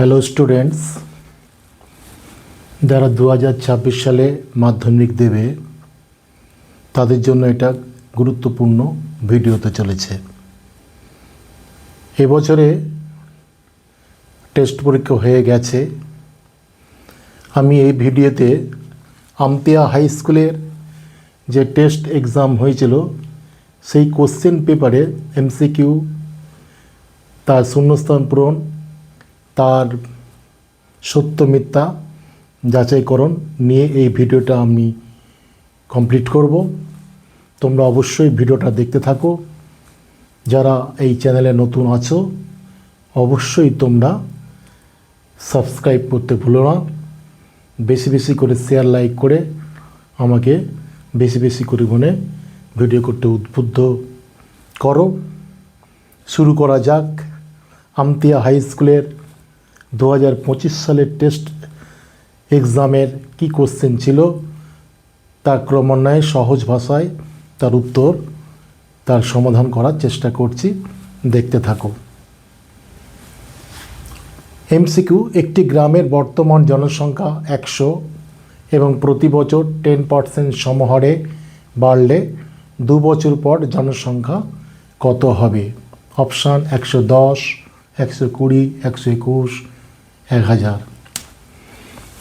Hello students, যারা 2026 সালে মাধ্যমিক দেবে তাদের জন্য এটা গুরুত্বপূর্ণ ভিডিও হতে চলেছে। এবছরে টেস্ট পরীক্ষা হয়ে গেছে। আমি এই ভিডিওতে আমতিয়া হাই স্কুলের যে টেস্ট এক্সাম হয়েছিল সেই কোশ্চেন পেপারে এমসিকিউ, তার শূন্যস্থান পূরণ, তার সত্য মিথ্যা যাচাইকরণ নিয়ে এই ভিডিওটা আমি কমপ্লিট করব। তোমরা অবশ্যই ভিডিওটা দেখতে থাকো। যারা এই চ্যানেলে নতুন আছো অবশ্যই তোমরা সাবস্ক্রাইব করতে ভুলো না। বেশি বেশি করে শেয়ার লাইক করে আমাকে বেশি বেশি করে ভিডিও করতে উদ্বুদ্ধ করো। শুরু করা যাক। আমতিয়া হাই স্কুলের 2025 সালের টেস্ট এক্সামের কি কোশ্চেন ছিল তা ক্রমান্বয়ে সহজ ভাষায় তার উত্তর, তার সমাধান করার চেষ্টা করছি। দেখতে থাকো। এমসিকিউ: একটি গ্রামের বর্তমান জনসংখ্যা 100 এবং প্রতি বছর 10% সমহারে বাড়লে 2 বছর পর জনসংখ্যা কত হবে? অপশান: 110, 120, 121, 1000।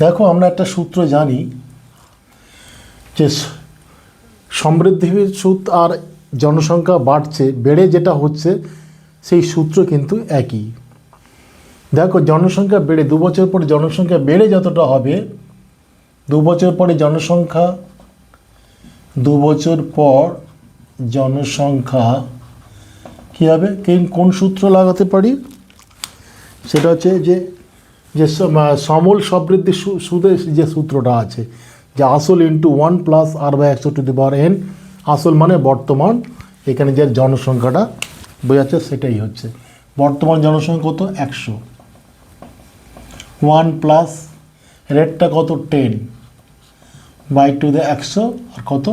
দেখো, আমরা একটা সূত্র জানি যে সমৃদ্ধির সুদ আর জনসংখ্যা বেড়ে যেটা হচ্ছে সেই সূত্র কিন্তু একই। দেখো, জনসংখ্যা বেড়ে 2 বছর পরে জনসংখ্যা বেড়ে যতটা হবে, 2 বছর পরে জনসংখ্যা 2 বছর পর জনসংখ্যা কী হবে? কোন সূত্র লাগাতে পারি? সেটা হচ্ছে যে সমল সমৃদ্ধি সুদের যে সূত্রটা আছে, যে আসল ইন্টু 1 প্লাস r/100n। আসল মানে বর্তমান, এখানে যে জনসংখ্যাটা বোঝাচ্ছে সেটাই হচ্ছে বর্তমান জনসংখ্যা কত? 100। 1 প্লাস রেটটা কত? 10 বাই 100 আর কত?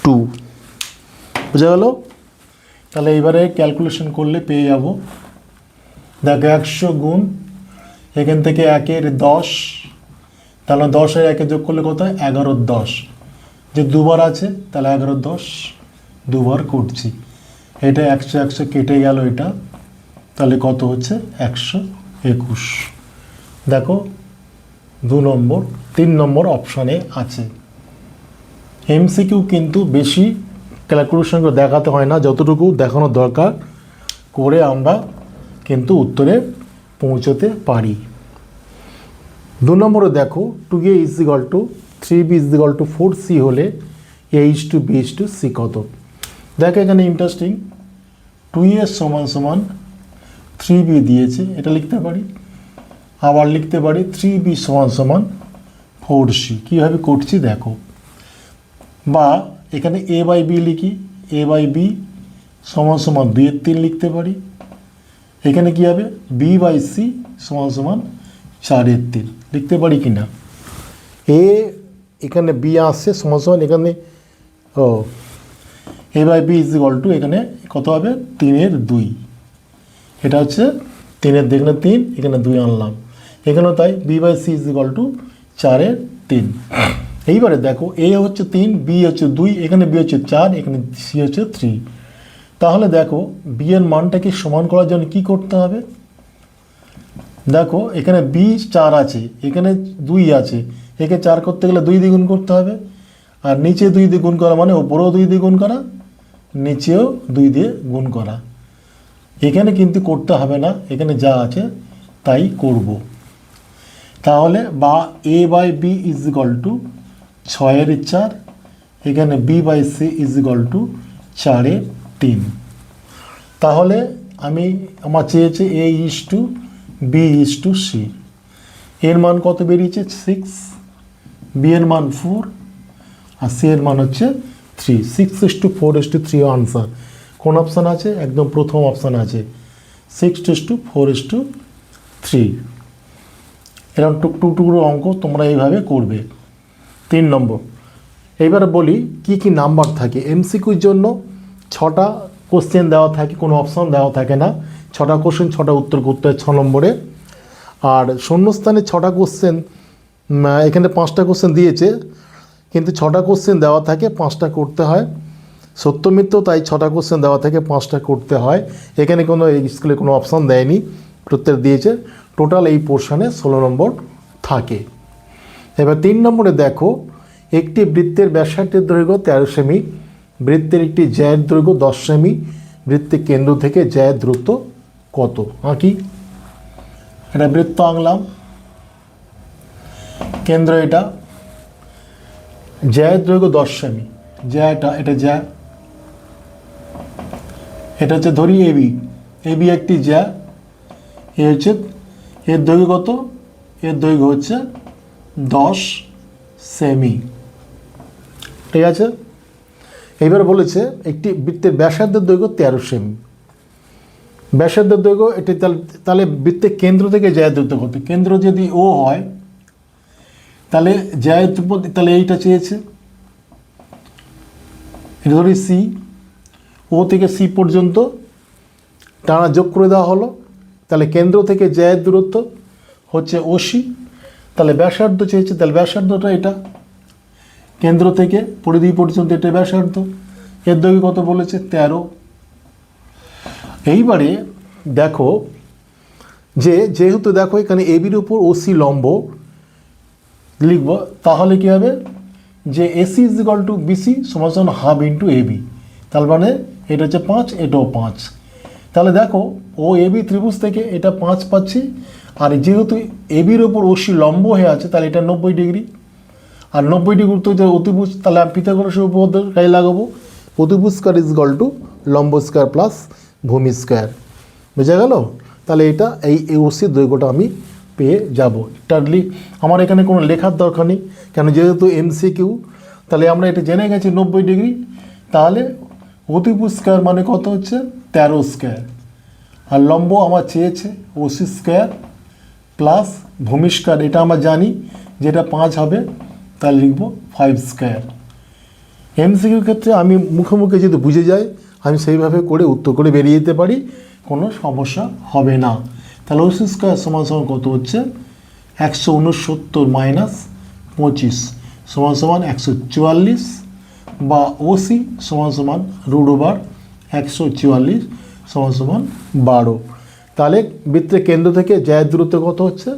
2। বুঝা গেল? তাহলে এবারে ক্যালকুলেশন করলে পেয়ে যাব। দেখো, 100 গুণ এখান থেকে 1-এর 10, তাহলে 10 আর 1 যোগ করলে কত হয়? 11-র 10। যে দুবার আছে তাহলে 11-র 10 দুবার করছি। এটা 100 কেটে গেল এটা, তাহলে কত হচ্ছে? 121। দেখো, 3 নম্বর অপশানে আছে। এমসিকিউ কিন্তু বেশি ক্যালকুলেশন করে দেখাতে হয় না, যতটুকু দেখানোর দরকার করে আমরা কিন্তু উত্তরে পৌঁছতে পারি। 2 নম্বরে দেখো, 2a = 3b = 4c হলে a:b:c কত? দেখো, এখানে ইন্টারেস্টিং, 2a = 3b দিয়েছে, এটা লিখতে পারি। আবার লিখতে পারি 3b = 4c। কীভাবে করছি দেখো, বা এখানে a/b লিখি, a/b = 2/3 লিখতে পারি। এখানে কী হবে? b/c = 4/3 লিখতে পারি কি না? এখানে b আসছে সমান এখানে a/b = এখানে কত হবে? 3/2। এটা হচ্ছে 3-এর এখানে 3, এখানে 2 আনলাম, এখানেও তাই। b/c = 4/3। এইবারে দেখো, a হচ্ছে 3, b হচ্ছে 2, এখানে b হচ্ছে 4, এখানে c হচ্ছে 3। তাহলে দেখো, b এর মানটাকে সমান করার জন্য কি করতে হবে? দেখো, এখানে b 4 আছে, এখানে 2 আছে, একে 4 করতে গেলে 2 দিয়ে গুণ করতে হবে। আর নিচে 2 দিয়ে গুণ করা মানে ওপরেও 2 দিয়ে গুণ করা, নিচেও 2 দিয়ে গুণ করা। এখানে কিন্তু করতে হবে না, এখানে যা আছে তাই করব। তাহলে বা a/b = 6/4, এখানে b/c = 4/3। তাহলে আমার চেয়েছে a:b:c। এর মান কত বেরিয়েছে? 6। b এর মান 4 আর c এর মান হচ্ছে 3। 6:4:3 আনসার। কোন অপশান আছে? একদম প্রথম অপশান আছে, 6:4:3। এরকম টুকটুকরো অঙ্ক তোমরা এইভাবে করবে। 3 নম্বর। এইবারে বলি কি কি নাম্বার থাকে এমসিকিউর জন্য। 6টা কোশ্চেন দেওয়া থাকে, কোনো অপশান দেওয়া থাকে না। 6টা কোশ্চেন, 6টা উত্তর করতে হয় 6 নম্বরে। আর শূন্যস্থানে 6টা কোশ্চেন, এখানে 5টা কোশ্চেন দিয়েছে, কিন্তু 6টা কোশ্চেন দেওয়া থাকে, 5টা করতে হয়। সত্য মিথ্য তাই 6টা কোশ্চেন দেওয়া থেকে 5টা করতে হয়। এখানে কোনো এই স্কুলে কোনো অপশান দেয়নি, প্রত্যেক দিয়েছে। টোটাল এই পোর্শনে 16 নম্বর থাকে। এবার 3 নম্বরে দেখো, একটি বৃত্তের ব্যাসার্ধের দৈর্ঘ্য 13 সেমি, বৃত্তের একটি জ্যায়ের দৈর্ঘ্য 10 সেমি, বৃত্তের কেন্দ্র থেকে জ্যায়ের দূরত্ব কত? আঁকি। এটা বৃত্ত আঁকলাম, কেন্দ্র এটা, জ্যায়ের দৈর্ঘ্য 10 সেমি, জ্যাটা এটা জ্যা, এটা হচ্ছে ধরি এবি, এবি একটি জ্যা, এ হচ্ছে এর দৈর্ঘ্য কত? এর দৈর্ঘ্য হচ্ছে 10 সেমি, ঠিক আছে। এইবার বলেছে একটি বৃত্তের ব্যাসার্ধের দৈর্ঘ্য 13 সেমি, ব্যাসার্ধের দৈর্ঘ্য এটি, তাহলে বৃত্তের কেন্দ্র থেকে জ্যায়ের দূরত্ব কত? কেন্দ্র যদি ও হয় তাহলে জ্যায়ের, তাহলে এইটা চেয়েছে, এটা ধরি সি, ও থেকে সি পর্যন্ত টানা যোগ করে দেওয়া হলো, তাহলে কেন্দ্র থেকে জ্যায়ের দূরত্ব হচ্ছে ওসি, তাহলে ব্যাসার্ধ চেয়েছে, তাহলে ব্যাসার্ধটা এটা, কেন্দ্র থেকে পরিধি পর্যন্ত এটা ব্যাসার্ধ, এর দৈর্ঘ্য কত বলেছে? 13। এইবারে দেখো যেহেতু দেখো এখানে এবির উপর ওসি লম্ব লিখব, তাহলে কি হবে যে AC is equal to BC সমান সমান হাফ ইন্টু এবি, তার মানে এটা হচ্ছে 5, এটাও 5। তাহলে দেখো ও এবি ত্রিভুজ থেকে এটা 5 পাচ্ছি, আর যেহেতু এবির ওপর ওসি লম্ব হয়ে আছে তাহলে এটা 90 ডিগ্রি, আর 90 ডিগ্রি তো অতিভুজ, তাহলে আমি পিথাগোরাসের উপপাদ্য কাজে লাগাবো, অতিভুজ স্কয়ার ইজ ইকুয়াল টু লম্ব স্কয়ার প্লাস ভূমি স্কয়ার, বুঝা গেল? তাহলে এটা এই ওসির দৈর্ঘ্যটা আমি পেয়ে যাব। টার্লি আমার এখানে কোনো লেখার দরকার নেই, কেন যেহেতু এমসিকিউ, তাহলে আমরা এটা জেনে গেছি 90 ডিগ্রি, তাহলে অতিভুজ স্কয়ার মানে কত হচ্ছে? 13 স্কয়ার, আর লম্ব আমার চেয়েছে ওসি স্কয়ার প্লাস ভূমি স্কয়ার, এটা আমরা জানি যেটা 5 হবে, তাহলে লিখব 5 স্কয়ার। এমসিকিউ ক্ষেত্রে আমি মুখে মুখে যদি বুঝে যাই, আমি সেইভাবে করে উত্তর করে বেরিয়ে যেতে পারি, কোনো সমস্যা হবে না। তাহলে ওসি স্কয়ার সমান সমান কত হচ্ছে? 169 মাইনাস 25 সমান সমান 144, বা ওসি সমান সমান রুট ওভার 144 সমান সমান 12। তাহলে বৃত্তের কেন্দ্র থেকে জ্যায়ের দূরত্ব কত হচ্ছে?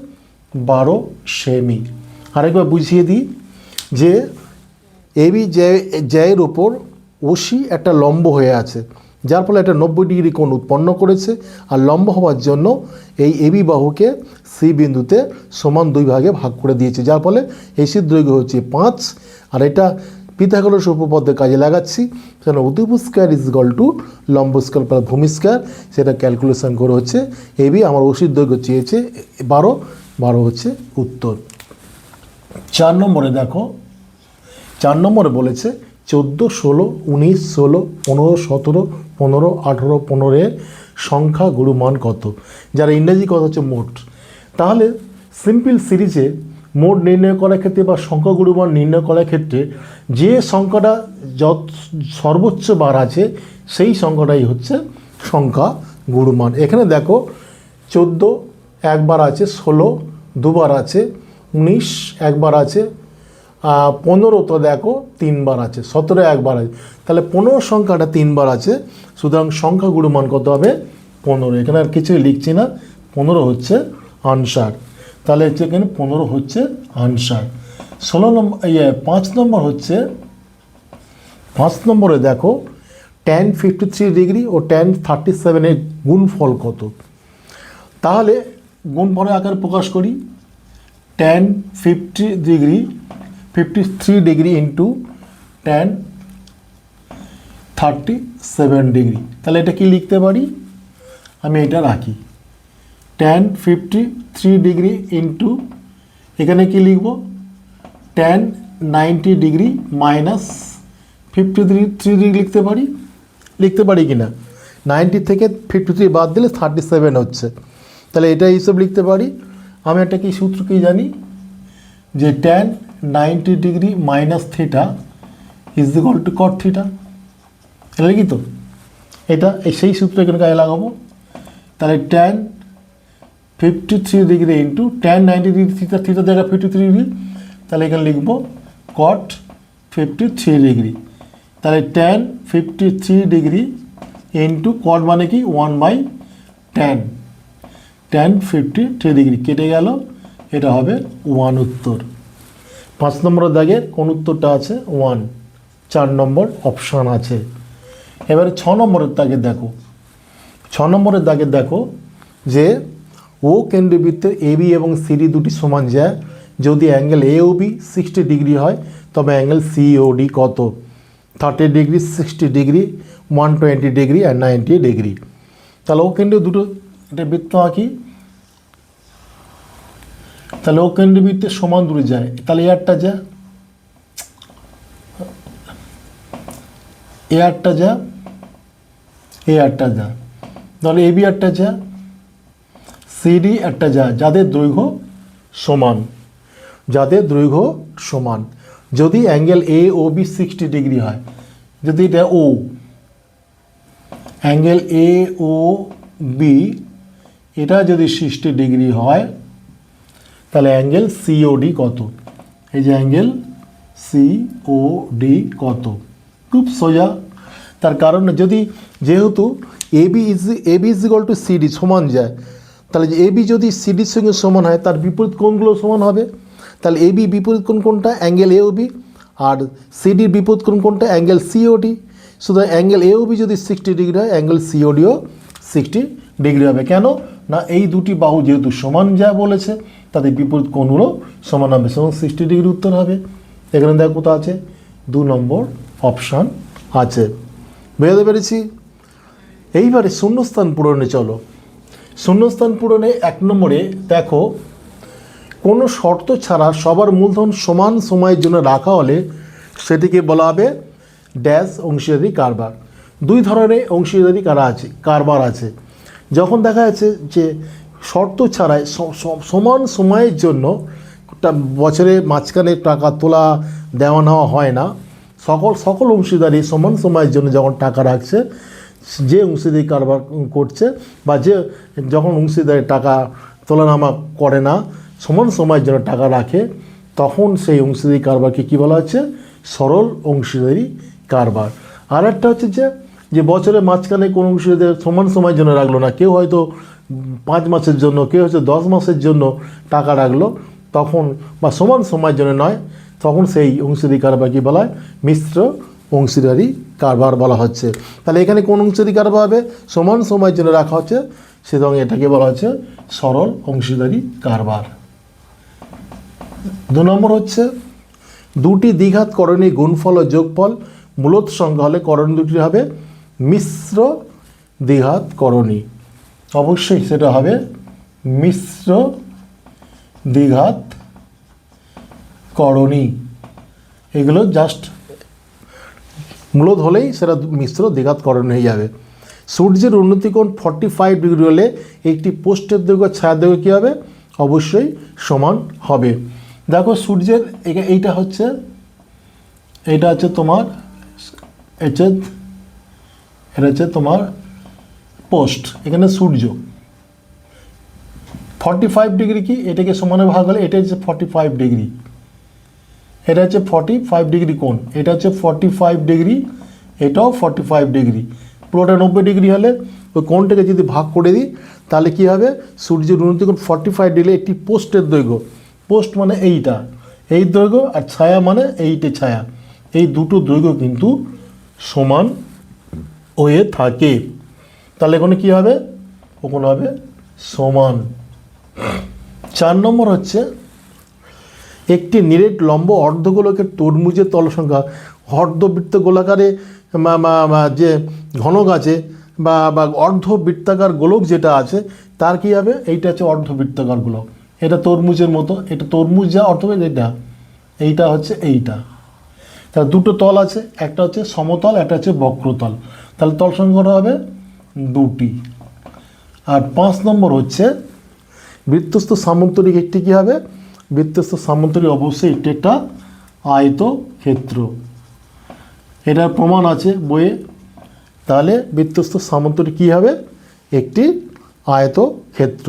12 সেমি। আরেকবার বুঝিয়ে দিই যে এবি জ্যায়ের ওপর ওসি একটা লম্ব হয়ে আছে, যার ফলে একটা 90 ডিগ্রি কোণ উৎপন্ন করেছে, আর লম্ব হওয়ার জন্য এই এবি বাহুকে সি বিন্দুতে সমান 2 ভাগে ভাগ করে দিয়েছে, যার ফলে এসির দৈর্ঘ্য হচ্ছে 5, আর এটা পিথাগোরাসের উপপাদ্যের কাজে লাগাচ্ছি, সেটা অতিভুজ স্কয়ার ইজ ইকুয়াল টু লম্ব স্কয়ার প্লাস ভূমি স্কয়ার, সেটা ক্যালকুলেশন করে হচ্ছে এবি আমার ওসির দৈর্ঘ্য চেয়েছে 12 হচ্ছে উত্তর। 4 নম্বরে দেখো, 4 নম্বরে বলেছে 14, 16, 19, 16, 15, 17, 15, 18, 15 এর সংখ্যা গুরুমান কত? যারা ইংরেজি কথা হচ্ছে মোট। তাহলে সিম্পল সিরিজে মোট নির্ণয় করার ক্ষেত্রে বা সংখ্যা গুরুমান নির্ণয় করার ক্ষেত্রে যে সংখ্যাটা সর্বোচ্চ বার আছে সেই সংখ্যাটাই হচ্ছে সংখ্যা গুরুমান। এখানে দেখো 14 একবার আছে, 16 দুবার আছে, 19 একবার আছে, 15 তো দেখো 3 বার আছে, 17 একবার আছে, তাহলে 15 সংখ্যাটা 3 বার আছে, সুতরাং সংখ্যা গুরুমান কত হবে? 15। এখানে আর কিছুই লিখছি না, 15 হচ্ছে আনসার। তাহলে হচ্ছে এখানে 15 হচ্ছে আনসার। 16 নম্বর 5 নম্বর হচ্ছে, 5 নম্বরে দেখো tan 53 ডিগ্রি ও tan 37 এর গুণফল কত? তাহলে গুণফলের আকারে প্রকাশ করি, tan 53 degree into tan 37 degree. তাহলে এটা কি লিখতে পারি? আমি এটা রাখি, tan 53 ডিগ্রি ইন্টু, এখানে কি লিখব? tan 90 ডিগ্রি মাইনাস 53 ডিগ্রি লিখতে পারি কি না? 90 থেকে 53 বাদ দিলে 37 হচ্ছে, তাহলে এটা হিসেব লিখতে পারি। আমি একটা কি সূত্র কি জানি, যে tan 90 degree minus theta is equal two caught theta, এটা লিখি তো, এটা সেই সূত্র এখানে কাজে লাগাবো। তাহলে tan 53 degree into tan 90 degree theta, theta জায়গা 53 ডিগ্রি, তাহলে এখানে লিখবো cot 53 ডিগ্রি। তাহলে tan 53 ডিগ্রি ইন্টু cot মানে কি 1/tan, tan 53 ডিগ্রি কেটে গেল, এটা হবে 1 উত্তর। 5 নম্বরের দাগের কোন উত্তরটা আছে? 1, 4 নম্বর অপশান আছে। এবারে 6 নম্বরের দাগে দেখো, 6 নম্বরের দাগে দেখো যে ও কেন্দ্রবৃত্তের এবি এবং সিডি দুটি সমান যায় যদি অ্যাঙ্গেল এওবি 60 ডিগ্রি হয়, তবে অ্যাঙ্গেল সিওডি কত? 30 ডিগ্রি, 60 ডিগ্রি, 120 ডিগ্রি আর 90 ডিগ্রি। তাহলে ও কেন্দ্রে দুটো এটা বৃত্ত আঁকি, তাহলে ও কেন্দ্রবৃত্তের সমান দূরে যায়, তাহলে এয়ারটা যা, এয়ারটা যা, এয়ারটা যা, তাহলে এবি একটা যা, সিডি একটা যা, যাদের দৈর্ঘ্য সমান, যাদের দৈর্ঘ্য সমান। যদি angle A O B 60 degree হয়, যদি এটা ও অ্যাঙ্গেল এ ও বি এটা যদি 60 ডিগ্রি হয়, তাহলে অ্যাঙ্গেল সিওডি কত? এই যে অ্যাঙ্গেল সিওডি কত? খুব সোজা। তার কারণ যদি যেহেতু AB is equal to CD সমান যায়, তাহলে এবি যদি সিডির সঙ্গে সমান হয় তার বিপরীত কোণগুলো সমান হবে। তাহলে এবি বিপরীত কোণ কোনটা? Angle AOB. আর সিডির বিপরীত কোণ কোনটা? Angle COD. সুতরাং অ্যাঙ্গেল এওবি যদি 60 ডিগ্রি হয়, অ্যাঙ্গেল সিওডিও 60 ডিগ্রি হবে। কেন না? এই দুটি বাহু যেহেতু সমান যা বলেছে, তাদের বিপরীত কোণগুলো সমান হবে, সুতরাং 60 ডিগ্রি উত্তর হবে। এখানে দেখো কোথাও আছে 2 নম্বর অপশান আছে। বুঝতে পেরেছি? এইবারে শূন্যস্থান পূরণে চলো। শূন্যস্থান পূরণে 1 নম্বরে দেখো, কোনো শর্ত ছাড়া সবার মূলধন সমান সময়ের জন্য রাখা হলে সেটিকে বলা হবে ড্যাশ অংশীদারি কারবার। 2 ধরনের অংশীদারি কারবার আছে। যখন দেখা যাচ্ছে যে শর্ত ছাড়াই সমান সময়ের জন্য বছরের মাঝখানে টাকা তোলা দেওয়া নেওয়া হয় না, সকল অংশীদারি সমান সময়ের জন্য যখন টাকা রাখছে, যে অংশীদারি কারবার করছে বা যে যখন অংশীদারি টাকা তোলানামা করে না, সমান সময়ের জন্য টাকা রাখে, তখন সেই অংশীদারি কারবারকে কী বলা হচ্ছে? সরল অংশীদারি কারবার। আর একটা হচ্ছে যে বছরের মাঝখানে কোনো অংশীদারি সমান সময়ের জন্য রাখলো না, কেউ হয়তো 5 মাসের জন্য, কেউ হচ্ছে 10 মাসের জন্য টাকা রাখলো, তখন বা সমান সময়ের জন্য নয়, তখন সেই অংশীদারি কারবার কী বলা হয়? মিশ্র অংশীদারি কারবার বলা হচ্ছে। তাহলে এখানে কোন অংশীদারি কারবার হবে? সমান সময়ের জন্য রাখা হচ্ছে, সুতরাং এটাকে বলা হচ্ছে সরল অংশীদারি কারবার। 2 নম্বর হচ্ছে দুটি দ্বিঘাত করণী গুণফল ও যোগফল মূলত সংখ্যা হলে করণী দুটি হবে মিশ্র দ্বিঘাত করণী। অবশ্যই সেটা হবে মিশ্র দ্বিঘাত করণী। এগুলো জাস্ট মূলত হলেই সেটা মিশ্র দ্বিঘাত করণী হয়ে যাবে। সূর্যের উন্নতিকোণ 45 ডিগ্রি হলে একটি পোস্টের দৈর্ঘ্য ছায়ার দৈর্ঘ্য কী হবে? অবশ্যই সমান হবে। দেখো সূর্যের এইটা হচ্ছে তোমার এটা হচ্ছে তোমার পোস্ট, এখানে সূর্য 45 ডিগ্রি কি এটাকে সমানে ভাগ হলে এটা হচ্ছে 45 ডিগ্রি, এটা হচ্ছে 45 ডিগ্রি কোণ, এটা হচ্ছে 45 ডিগ্রি, এটাও 45 ডিগ্রি, পুরোটা 90 ডিগ্রি হলে ওই কোণটাকে যদি ভাগ করে দিই তাহলে কি হবে? সূর্যের উন্নতিকোণ 45 ডিগ্রি একটি পোস্টের দৈর্ঘ্য, পোস্ট মানে এইটা, এই দৈর্ঘ্য, আর ছায়া মানে এইটা ছায়া, এই দুটো দৈর্ঘ্য কিন্তু সমান হয়ে থাকে। তাহলে এখানে কী হবে? ওখানে হবে সমান। 4 নম্বর হচ্ছে একটি নিরেট লম্ব অর্ধগোলকের তরমুজের তল সংখ্যা, অর্ধবৃত্ত গোলাকারে যে ঘনক আছে বা অর্ধবৃত্তাকার গোলক যেটা আছে তার কী হবে? এইটা হচ্ছে অর্ধবৃত্তাকার গোলক, এটা তরমুজের মতো, এটা তরমুজ যা অর্থবেদ, এইটা হচ্ছে এইটা। তাহলে দুটো তল আছে, একটা হচ্ছে সমতল, একটা হচ্ছে বক্রতল, তাহলে তল সংখ্যাটা হবে 2টি। আর 5 নম্বর হচ্ছে বৃত্তস্থ সামান্তরিক একটি কী হবে? বৃত্তস্থ সামান্তরিক অবশ্যই একটি একটা আয়তক্ষেত্র, এটার প্রমাণ আছে বইয়ে। তাহলে বৃত্তস্থ সামান্তরিক কী হবে? একটি আয়তক্ষেত্র।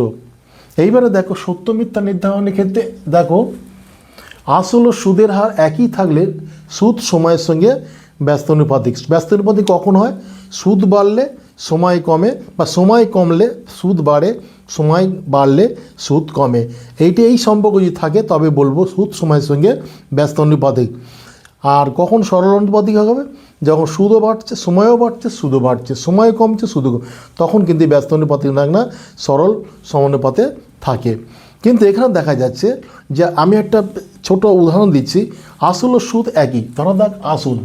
এইবারে দেখো সত্য মিথ্যা নির্ধারণের ক্ষেত্রে দেখো আসল ও সুদের হার একই থাকলে সুদ সময়ের সঙ্গে ব্যস্তানুপাতিক। ব্যস্তানুপাতিক কখন হয়? সুদ বাড়লে সময় কমে, বা সময় কমলে সুদ বাড়ে, সময় বাড়লে সুদ কমে। এই সম্পর্ক যদি থাকে তবে বলবো সুদ সময়ের সঙ্গে ব্যস্তানুপাতিক। আর কখন সরল অনুপাতিক হবে? যখন সুদও বাড়ছে, সময়ও বাড়ছে, সুদও বাড়ছে, সময় কমছে, সুদও তখন কিন্তু ব্যস্তানুপাতিক না, সরল সমানুপাতে থাকে। কিন্তু এখানে দেখা যাচ্ছে যে আমি একটা ছোট উদাহরণ দিচ্ছি, আসল ও সুদ একই। ধরো দেখ আসল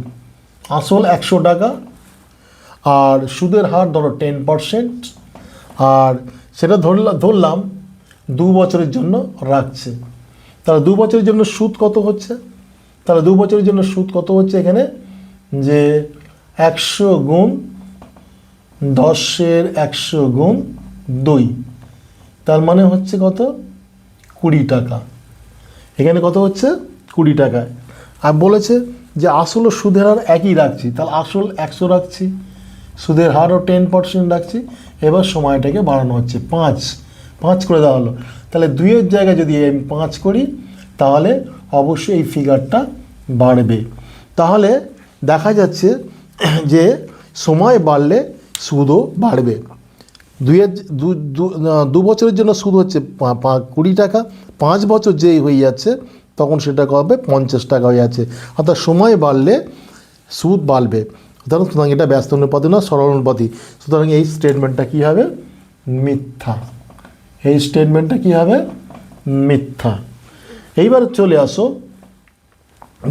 100 টাকা, আর সুদের হার ধরো 10%, আর সেটা ধরলাম 2 বছরের জন্য রাখছে। তাহলে 2 বছরের জন্য সুদ কত হচ্ছে? তাহলে 2 বছরের জন্য সুদ কত হচ্ছে এখানে, যে 100 গুণ 10 100 গুণ 2, তার মানে হচ্ছে কত? 20 টাকা। এখানে কত হচ্ছে? 20 টাকায়। আর বলেছে যে আসল ও সুদের হার একই রাখছি, তাহলে আসল 100 রাখছি, সুদের হারও 10% রাখছি। এবার সময়টাকে বাড়ানো হচ্ছে, 5 করে দেওয়া হলো। তাহলে 2-এর জায়গায় যদি আমি 5 করি তাহলে অবশ্যই এই ফিগারটা বাড়বে। তাহলে দেখা যাচ্ছে যে সময় বাড়লে সুদও বাড়বে। 2 বছরের জন্য সুদ হচ্ছে 20 টাকা, 5 বছর যেই হয়ে যাচ্ছে তখন সেটা হবে 50 টাকা হয়ে যাচ্ছে। অর্থাৎ সময় বাড়লে সুদ বাড়বে। সুতরাং এটা ব্যস্ত অনুপাতি না, সরল অনুপাতি। সুতরাং এই স্টেটমেন্টটা কী হবে? মিথ্যা। এই স্টেটমেন্টটা কী হবে? মিথ্যা। এইবার চলে আসো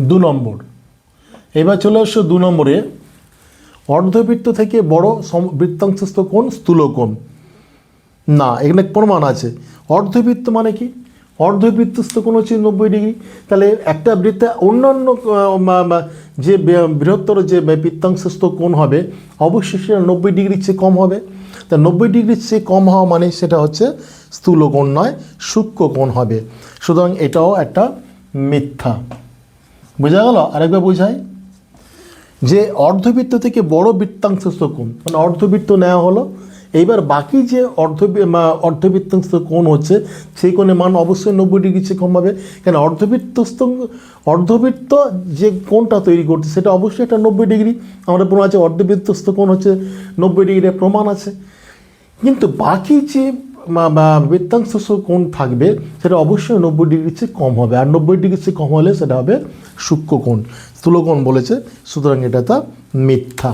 2 নম্বর। এবার চলে আসো 2 নম্বরে, অর্ধবৃত্ত থেকে বড় বৃত্তাংশস্থ কোণ স্থূলকোণ। না, এখানে প্রমাণ আছে। অর্ধবৃত্ত মানে কি? অর্ধবৃত্তস্থ কোণ হচ্ছে 90 ডিগ্রি। তাহলে একটা বৃত্তে অন্যান্য যে বৃহত্তর যে বৃত্তাংশস্থ কোণ হবে অবশ্যই সেটা 90 ডিগ্রির চেয়ে কম হবে। তা 90 ডিগ্রির চেয়ে কম হওয়া মানে সেটা হচ্ছে স্থূলকোণ নয়, সূক্ষ্ম কোণ হবে। সুতরাং এটাও একটা মিথ্যা। বোঝা গেল? আরেকবার বোঝাই, যে অর্ধবৃত্ত থেকে বড় বৃত্তাংশস্থ কোণ মানে অর্ধবৃত্ত নেওয়া হলো, এইবার বাকি যে অর্ধবৃত্তাংশ কোণ হচ্ছে সেই কোণের মান অবশ্যই 90 ডিগ্রির চেয়ে কম হবে। কেন? অর্ধবৃত্ত যে কোণটা তৈরি করছে সেটা অবশ্যই একটা 90 ডিগ্রি। আমাদের প্রমাণ আছে অর্ধবৃত্তস্থ কোণ হচ্ছে 90 ডিগ্রির প্রমাণ আছে। কিন্তু বাকি যে বৃত্তাংশস্থ কোণ থাকবে সেটা অবশ্যই 90 ডিগ্রির চেয়ে কম হবে, আর 90 ডিগ্রির চেয়ে কম হলে সেটা হবে সূক্ষ্ম কোণ, স্থূলকোণ বলেছে। সুতরাং এটা তা মিথ্যা।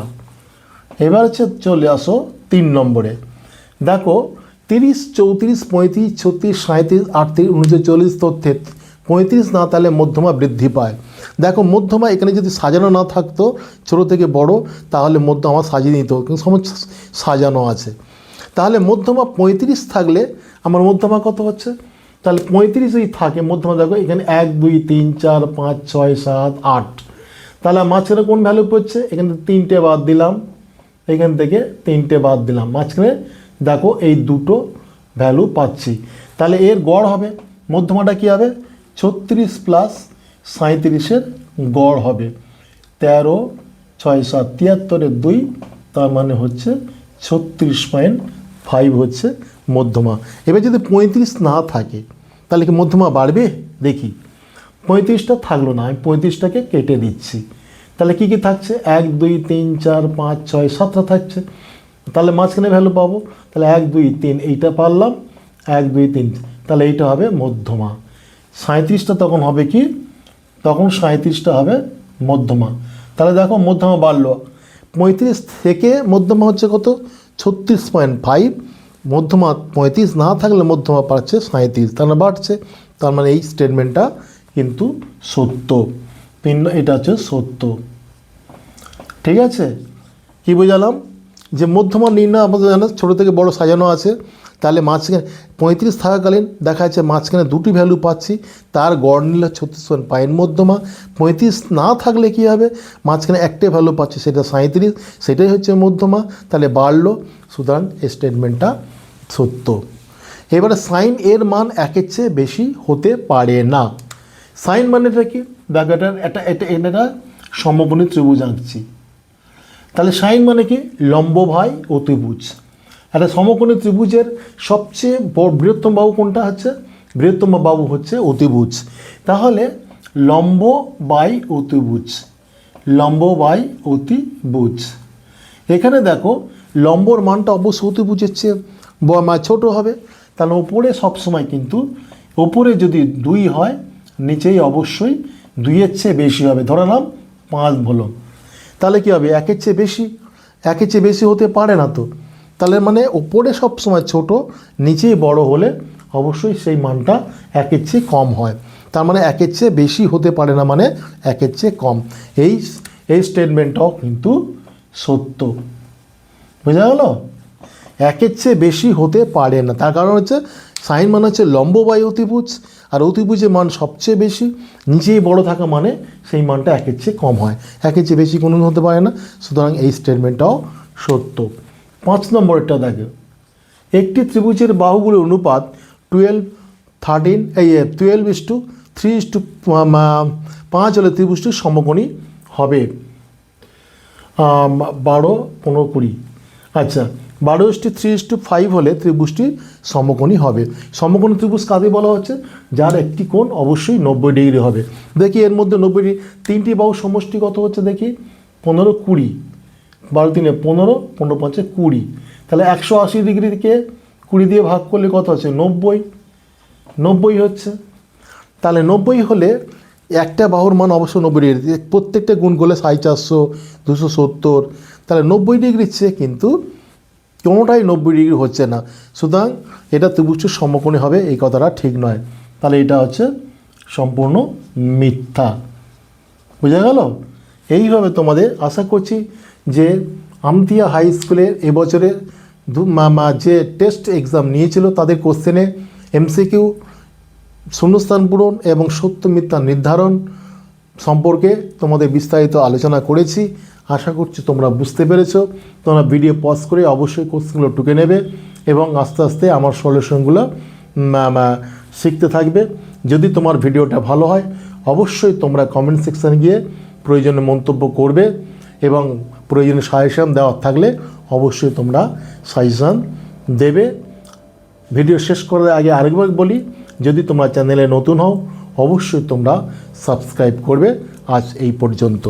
এবার হচ্ছে চলে আসো 3 নম্বরে। দেখো 30, 34, 35, 36, 37, 38, 39, 40 তথ্যে 35 না তাহলে মধ্যমা বৃদ্ধি পায়। দেখো মধ্যমা এখানে যদি সাজানো না থাকতো ছোটো থেকে বড় তাহলে মধ্যমা সাজিয়ে নিত, কিন্তু সময় সাজানো আছে। তাহলে মধ্যমা 35 থাকলে আমার মধ্যমা কত হচ্ছে? তাহলে 35 যদি থাকে মধ্যমা, দেখো এখানে 1 2 3 4 5 6 7 8, তাহলে মাঝখানে কোন ভ্যালু পড়ছে? এখানে 3টে বাদ দিলাম, এখান থেকে 3টে বাদ দিলাম, মাঝখানে দেখো এই দুটো ভ্যালু পাচ্ছি। তাহলে এর গড় হবে, মধ্যমাটা কী হবে? 36 প্লাস 37-এর গড় হবে 13, 6 7 73-এর 2, তার মানে হচ্ছে 36.5 হচ্ছে মধ্যমা। এবার যদি 35 না থাকে তাহলে কি মধ্যমা বাড়বে? দেখি, 35টা থাকলো না, আমি 35টাকে কেটে দিচ্ছি। তাহলে কী কী থাকছে? 1 2 3 4 5 6 7টা থাকছে। তাহলে মাঝখানে ভ্যালু পাবো, তাহলে 1 2 3 এইটা পারলাম, 1 2 3, তাহলে এইটা হবে মধ্যমা। 37টা তখন হবে কি? তখন 37টা হবে মধ্যমা। তাহলে দেখো মধ্যমা বাড়লো, 35 থেকে মধ্যমা হচ্ছে কত? 36.5। মধ্যমা 35 না থাকলে মধ্যমা পাচ্ছে 37, তাহলে বাড়ছে। তার মানে এই স্টেটমেন্টটা কিন্তু সত্য। এটা হচ্ছে সত্য। ঠিক আছে, কি বোঝালাম? যে মধ্যমা নির্ণয় আমাদের জানা ছোটো থেকে বড় সাজানো আছে। তাহলে মাঝখানে 35 থাকাকালীন দেখা যাচ্ছে মাঝখানে দুটি ভ্যালু পাচ্ছি, তার গড় নিলে 36.5 মধ্যমা। 35 না থাকলে কী হবে? মাঝখানে একটা ভ্যালু পাচ্ছি, সেটা 37, সেটাই হচ্ছে মধ্যমা। তাহলে বাড়লো, সুতরাং এই স্টেটমেন্টটা সত্য। এবারে সাইন এর মান 1-এর চেয়ে বেশি হতে পারে না। সাইন মানেটা কি? দেখো এটা সমকোণী ত্রিভুজ আঁকছি। তাহলে সাইন মানে কি? লম্ব ভাই অতিভুজ। একটা সমকোণী ত্রিভুজের সবচেয়ে বৃহত্তম বাহু কোনটা হচ্ছে? বৃহত্তম বাহু হচ্ছে অতিভুজ। তাহলে লম্ব বাই অতিভুজ, লম্ব বাই অতিভুজ। এখানে দেখো লম্বর মানটা অবশ্যই অতিভুজের চেয়ে ছোটো হবে। তাহলে ওপরে সবসময় কিন্তু ওপরে যদি 2 হয় নিচেই অবশ্যই 2-এর চেয়ে বেশি হবে। ধরে নাম 5 হলো, তাহলে কী হবে? 1-এর চেয়ে বেশি, 1-এর চেয়ে বেশি হতে পারে না তো। তাহলে মানে ওপরে সবসময় ছোট, নিচেই বড় হলে অবশ্যই সেই মানটা 1-এর চেয়ে কম হয়। তার মানে 1-এর চেয়ে বেশি হতে পারে না, মানে 1-এর চেয়ে কম। এই স্টেটমেন্টটাও কিন্তু সত্য। বোঝা গেল? 1-এর চেয়ে বেশি হতে পারে না, তার কারণ হচ্ছে সাইন মানে হচ্ছে লম্ব বাই অতিভুজ, আর অতিভুজের মান সবচেয়ে বেশি, নিচেই বড় থাকা মানে সেই মানটা 1-এর চেয়ে কম হয়। 1-এর চেয়ে বেশি কোনো হতে পারে না, সুতরাং এই স্টেটমেন্টটাও সত্য। 5 নম্বরটা দেখো, একটি ত্রিভুজের বাহুগুলোর অনুপাত 12:3:5 হলে ত্রিভুজটি সমকোণী হবে। 12, 15, 20। আচ্ছা, 12:3:5 হলে ত্রিভুজটি সমকোণী হবে। সমকোণী ত্রিভুজ কাকে বলা হচ্ছে? যার একটি কোণ অবশ্যই 90 ডিগ্রি হবে। দেখি এর মধ্যে 90 ডিগ্রি, 3টি বাহু সমষ্টি কত হচ্ছে দেখি? 15, 20। 12×3 15, 15×5 20। তাহলে 180 ডিগ্রিকে 20 দিয়ে ভাগ করলে কত হচ্ছে? 90 হচ্ছে। তাহলে 90 হলে একটা বাহুর মান অবশ্যই 90 ডিগ্রি, প্রত্যেকটা গুণ করলে 450, 270। তাহলে 90 ডিগ্রির চেয়ে কিন্তু কোনোটাই 90 ডিগ্রি হচ্ছে না, সুতরাং এটা ত্রিভুজটি সমকোণী হবে এই কথাটা ঠিক নয়। তাহলে এটা হচ্ছে সম্পূর্ণ মিথ্যা। বোঝা গেল? এইভাবে তোমাদের আশা করছি যে আমতিয়া হাই স্কুলের এবছরের যে টেস্ট এক্সাম নিয়েছিল তাদের কোশ্চেনে MCQ, শূন্যস্থান পূরণ এবং সত্য মিথ্যা নির্ধারণ সম্পর্কে তোমাদের বিস্তারিত আলোচনা করেছি। আশা করছি তোমরা বুঝতে পেরেছো। তোমরা ভিডিও পজ করে অবশ্যই কোশ্চেনগুলো টুকে নেবে এবং আস্তে আস্তে আমার সলিউশনগুলো শিখতে থাকবে। যদি তোমার ভিডিওটা ভালো হয় অবশ্যই তোমরা কমেন্ট সেকশানে গিয়ে প্রয়োজনীয় মন্তব্য করবে এবং প্রয়োজনীয় সাজেশান দেওয়ার থাকলে অবশ্যই তোমরা সাজেশান দেবে। ভিডিও শেষ করার আগে আরেকবার বলি, যদি তোমরা চ্যানেলে নতুন হও অবশ্যই তোমরা সাবস্ক্রাইব করবে। আজ এই পর্যন্ত।